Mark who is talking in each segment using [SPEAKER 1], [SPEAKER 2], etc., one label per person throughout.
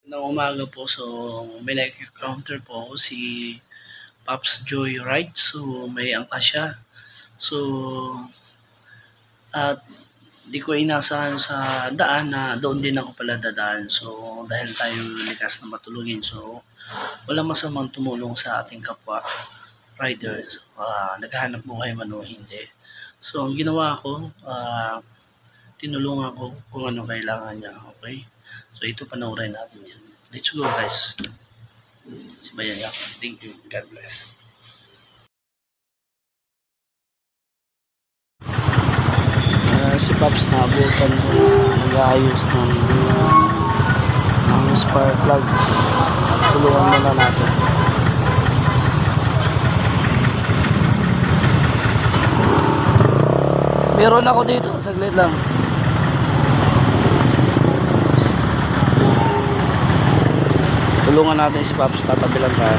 [SPEAKER 1] Ng umaga po, so may like-counter po ako si Pops Joy Wright. So may angka siya. So at di ko inasahan sa daan na doon din ako pala dadaan. So dahil tayo likas na matulungin, so wala masamang tumulong sa ating kapwa riders. Naghahanap buhay man o hindi. So ang ginawa ko, tinulungan ko kung ano kailangan niya. Okay? So ito, panoorin natin yan. Let's go guys. Sibayan niya. Thank you. God bless. Si Pops naabutan ko na nag-aayos ng spark plug. Tulungan muna natin. Meron ako dito, saglit lang. Tulungan natin si Pops, tatabi lang tayo.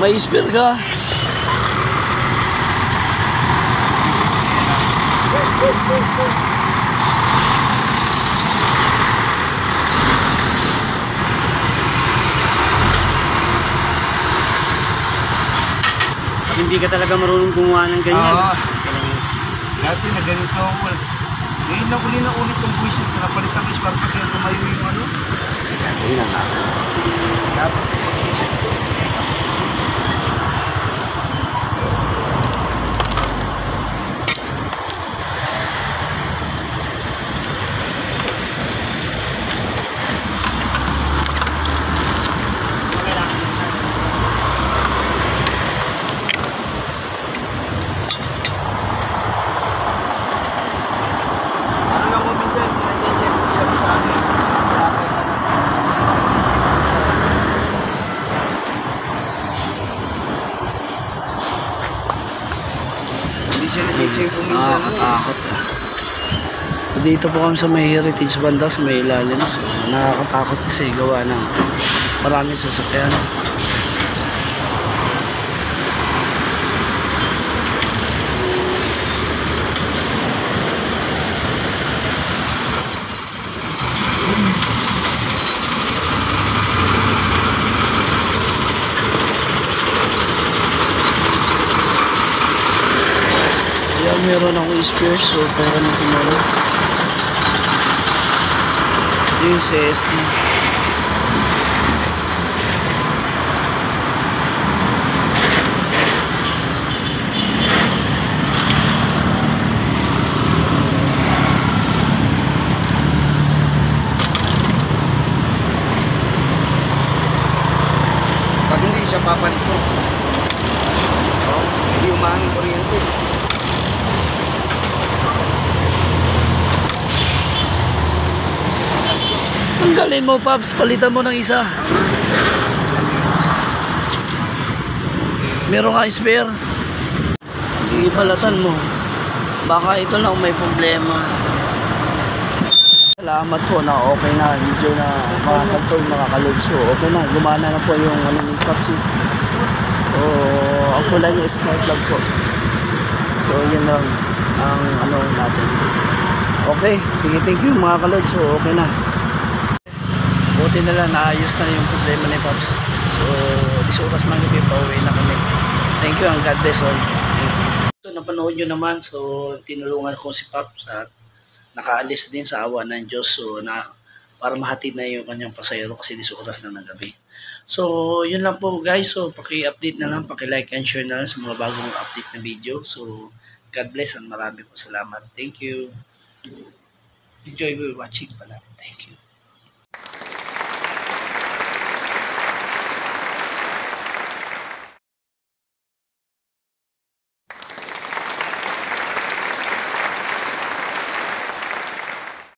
[SPEAKER 1] May spare ka?
[SPEAKER 2] Hindi ka talaga marunong gumawa ng ganyan.
[SPEAKER 3] Oo. Dati na ganito ako. Ngayon na ulit yung buwisit na napalitan ko para kaya tumayo yung ano.
[SPEAKER 1] Tingnan natin.
[SPEAKER 3] Dapat pag-buwisit ko.
[SPEAKER 1] Nakakatakot. So dito po kami sa may heritage banda, sa may ilalim. So nakakatakot kasi gawa ng maraming sasakyan. Meron akong spare, so pera natin meron. Yung CS na.
[SPEAKER 3] Pag hindi siya papalit ko, hindi umahangin kuryente.
[SPEAKER 1] Tanggalin mo, Pops, palitan mo ng isa. Meron ka spare? Sige, palatan mo. Baka ito lang may problema. Salamat po na okay na. Video na makakantol, makakaload. So okay na, gumana na po yung ano ni Pops. So ang kulay niya smart plug po. So yun lang ang ano natin. Okay, sige, thank you mga kalod. So okay na. Buti na lang, naayos na yung problema ni Pops. So, 10 oras na gabi, pauwi na kami. Thank you and God bless all. So, napanood nyo naman. So, tinulungan ko si Pops at nakaalis din sa awa ng Diyos. So, para mahatid na yung kanyang pasayro kasi 10 oras na ng gabi. So, yun lang po guys. So, paki-update na lang, paki-like and share na lang sa mga bagong update na video. So, God bless and marami po salamat. Thank you. Enjoy watching pala. Thank you.